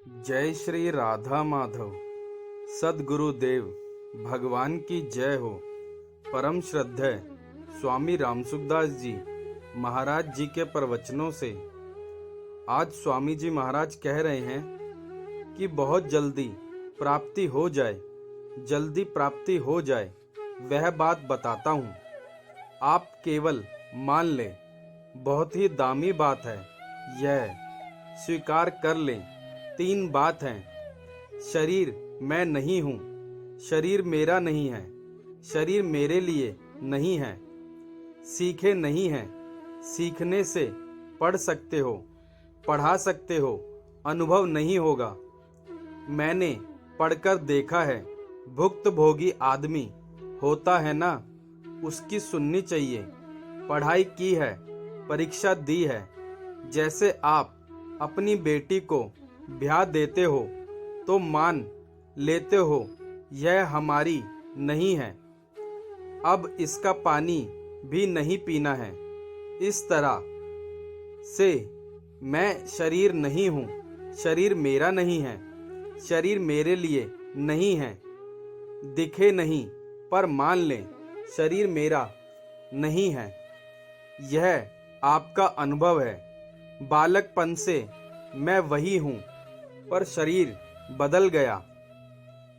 जय श्री राधा माधव। सद्गुरुदेव भगवान की जय हो। परम श्रद्धेय स्वामी रामसुखदास जी महाराज जी के प्रवचनों से आज स्वामी जी महाराज कह रहे हैं कि बहुत जल्दी प्राप्ति हो जाए, जल्दी प्राप्ति हो जाए, वह बात बताता हूँ, आप केवल मान लें। बहुत ही दामी बात है, यह स्वीकार कर लें। 3 बात हैं। शरीर मैं नहीं हूँ, शरीर मेरा नहीं है, शरीर मेरे लिए नहीं है। सीखे नहीं हैं, सीखने से पढ़ सकते हो, पढ़ा सकते हो, अनुभव नहीं होगा। मैंने पढ़कर देखा है, भुक्तभोगी आदमी होता है ना, उसकी सुननी चाहिए। पढ़ाई की है, परीक्षा दी है। जैसे आप अपनी बेटी को ब्याह देते हो तो मान लेते हो यह हमारी नहीं है, अब इसका पानी भी नहीं पीना है। इस तरह से मैं शरीर नहीं हूँ, शरीर मेरा नहीं है, शरीर मेरे लिए नहीं है। दिखे नहीं पर मान लें, शरीर मेरा नहीं है। यह आपका अनुभव है। बालकपन से मैं वही हूँ, पर शरीर बदल गया,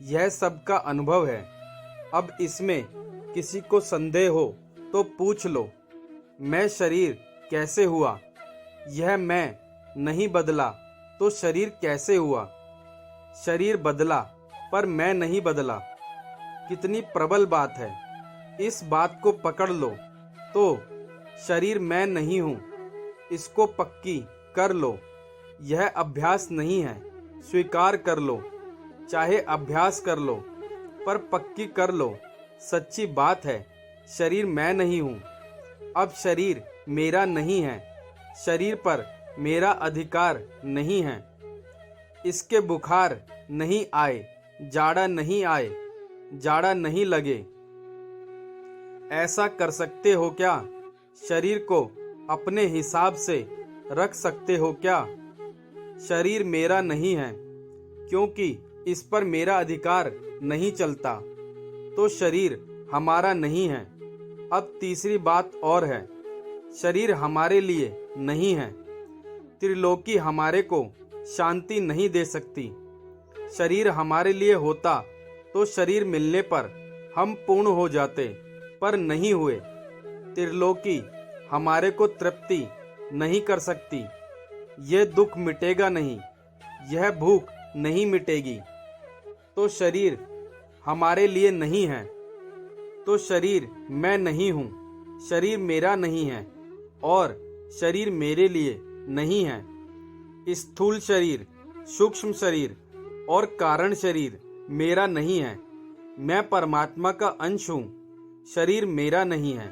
यह सबका अनुभव है। अब इसमें किसी को संदेह हो तो पूछ लो, मैं शरीर कैसे हुआ? यह मैं नहीं बदला तो शरीर कैसे हुआ? शरीर बदला पर मैं नहीं बदला। कितनी प्रबल बात है। इस बात को पकड़ लो तो शरीर मैं नहीं हूँ, इसको पक्की कर लो। यह अभ्यास नहीं है, स्वीकार कर लो। चाहे अभ्यास कर लो पर पक्की कर लो। सच्ची बात है, शरीर मैं नहीं हूँ। अब शरीर मेरा नहीं है, शरीर पर मेरा अधिकार नहीं है। इसके बुखार नहीं आए, जाड़ा नहीं आए, जाड़ा नहीं लगे। ऐसा कर सकते हो क्या? शरीर को अपने हिसाब से रख सकते हो क्या? शरीर मेरा नहीं है, क्योंकि इस पर मेरा अधिकार नहीं चलता, तो शरीर हमारा नहीं है। अब तीसरी बात और है, शरीर हमारे लिए नहीं है। त्रिलोकी हमारे को शांति नहीं दे सकती। शरीर हमारे लिए होता तो शरीर मिलने पर हम पूर्ण हो जाते, पर नहीं हुए। त्रिलोकी हमारे को तृप्ति नहीं कर सकती। यह दुख मिटेगा नहीं, यह भूख नहीं मिटेगी। तो शरीर हमारे लिए नहीं है, तो शरीर मैं नहीं हूँ, शरीर मेरा नहीं है और शरीर मेरे लिए नहीं है। स्थूल शरीर, सूक्ष्म शरीर और कारण शरीर मेरा नहीं है। मैं परमात्मा का अंश हूँ, शरीर मेरा नहीं है।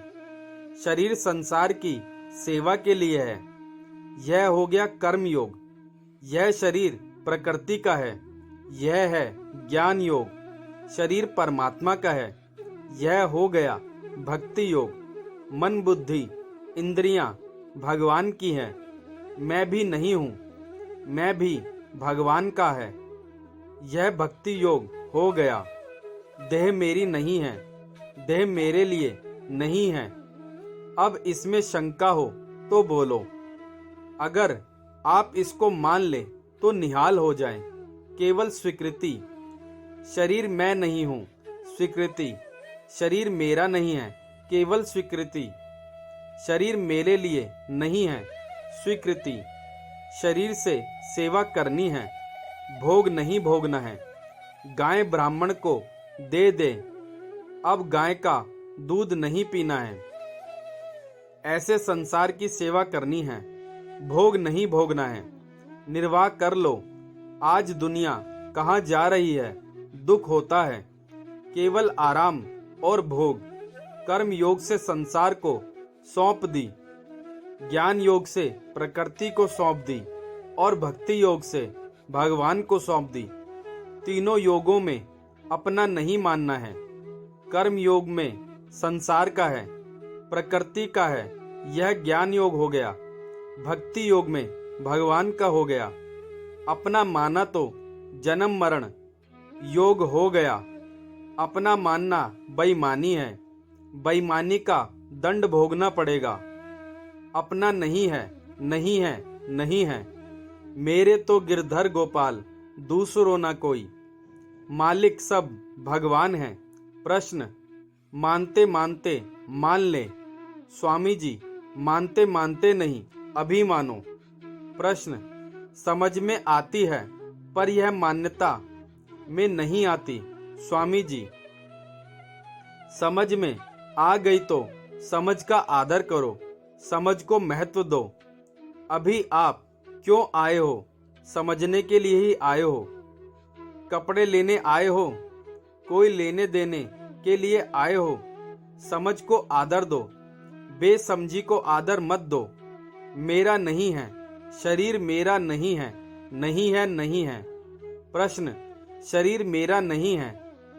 शरीर संसार की सेवा के लिए है। यह हो गया कर्म योग। यह शरीर प्रकृति का है, यह है ज्ञान योग। शरीर परमात्मा का है, यह हो गया भक्ति योग। मन बुद्धि इंद्रियां भगवान की हैं, मैं भी नहीं हूँ, मैं भी भगवान का है, यह भक्ति योग हो गया। देह मेरी नहीं है, देह मेरे लिए नहीं है। अब इसमें शंका हो तो बोलो। अगर आप इसको मान ले तो निहाल हो जाएं। केवल स्वीकृति, शरीर मैं नहीं हूँ, स्वीकृति। शरीर मेरा नहीं है, केवल स्वीकृति। शरीर मेरे लिए नहीं है, स्वीकृति। शरीर से सेवा करनी है, भोग नहीं भोगना है। गाय ब्राह्मण को दे दे, अब गाय का दूध नहीं पीना है। ऐसे संसार की सेवा करनी है, भोग नहीं भोगना है। निर्वाह कर लो। आज दुनिया कहाँ जा रही है? दुख होता है। केवल आराम और भोग। कर्म योग से संसार को सौंप दी, ज्ञान योग से प्रकृति को सौंप दी और भक्ति योग से भगवान को सौंप दी। तीनों योगों में अपना नहीं मानना है। कर्म योग में संसार का है, प्रकृति का है, यह ज्ञान योग हो गया। भक्ति योग में भगवान का हो गया। अपना माना तो जन्म मरण योग हो गया। अपना मानना बेईमानी है, बेईमानी का दंड भोगना पड़ेगा। अपना नहीं है, नहीं है, नहीं है, मेरे तो गिरधर गोपाल, दूसरो ना कोई। मालिक सब भगवान है। प्रश्न, मानते मानते मान ले। स्वामी जी, मानते मानते नहीं, अभी मानो। प्रश्न, समझ में आती है पर यह मान्यता में नहीं आती। स्वामी जी, समझ में आ गई तो समझ का आदर करो, समझ को महत्व दो। अभी आप क्यों आए हो? समझने के लिए ही आए हो। कपड़े लेने आए हो? कोई लेने देने के लिए आए हो? समझ को आदर दो, बेसमझी को आदर मत दो। मेरा नहीं है, शरीर मेरा नहीं है, नहीं है, नहीं है। प्रश्न, शरीर मेरा नहीं है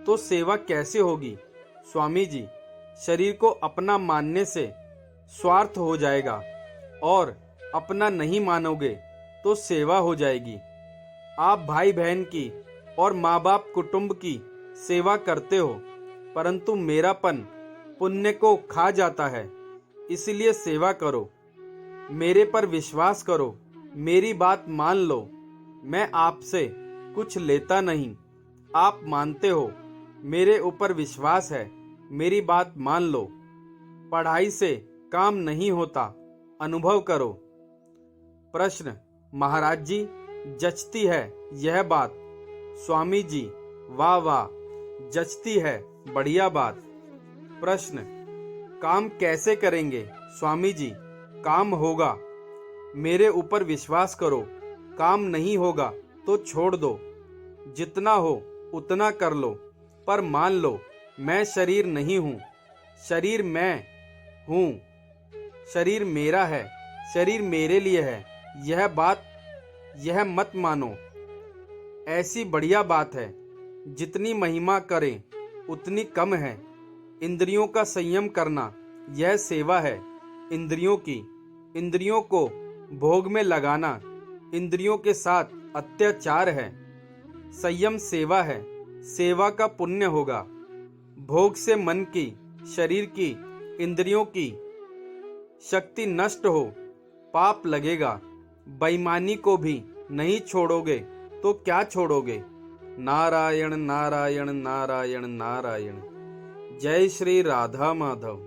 तो सेवा कैसे होगी? स्वामी जी, शरीर को अपना मानने से स्वार्थ हो जाएगा और अपना नहीं मानोगे तो सेवा हो जाएगी। आप भाई बहन की और माँ बाप कुटुंब की सेवा करते हो, परंतु मेरापन पुण्य को खा जाता है, इसलिए सेवा करो। मेरे पर विश्वास करो, मेरी बात मान लो। मैं आपसे कुछ लेता नहीं, आप मानते हो, मेरे ऊपर विश्वास है, मेरी बात मान लो। पढ़ाई से काम नहीं होता, अनुभव करो। प्रश्न, महाराज जी, जचती है यह बात? स्वामी जी, वाह वाह, जचती है, बढ़िया बात। प्रश्न, काम कैसे करेंगे? स्वामी जी, काम होगा, मेरे ऊपर विश्वास करो। काम नहीं होगा तो छोड़ दो, जितना हो उतना कर लो, पर मान लो मैं शरीर नहीं हूँ, शरीर मैं हूँ। शरीर मेरा है, शरीर मेरे लिए है, यह मत मानो। ऐसी बढ़िया बात है, जितनी महिमा करें उतनी कम है। इंद्रियों का संयम करना यह सेवा है इंद्रियों की। इंद्रियों को भोग में लगाना इंद्रियों के साथ अत्याचार है। संयम सेवा है, सेवा का पुण्य होगा। भोग से मन की, शरीर की, इंद्रियों की शक्ति नष्ट हो, पाप लगेगा। बेईमानी को भी नहीं छोड़ोगे तो क्या छोड़ोगे? नारायण नारायण नारायण नारायण। जय श्री राधा माधव।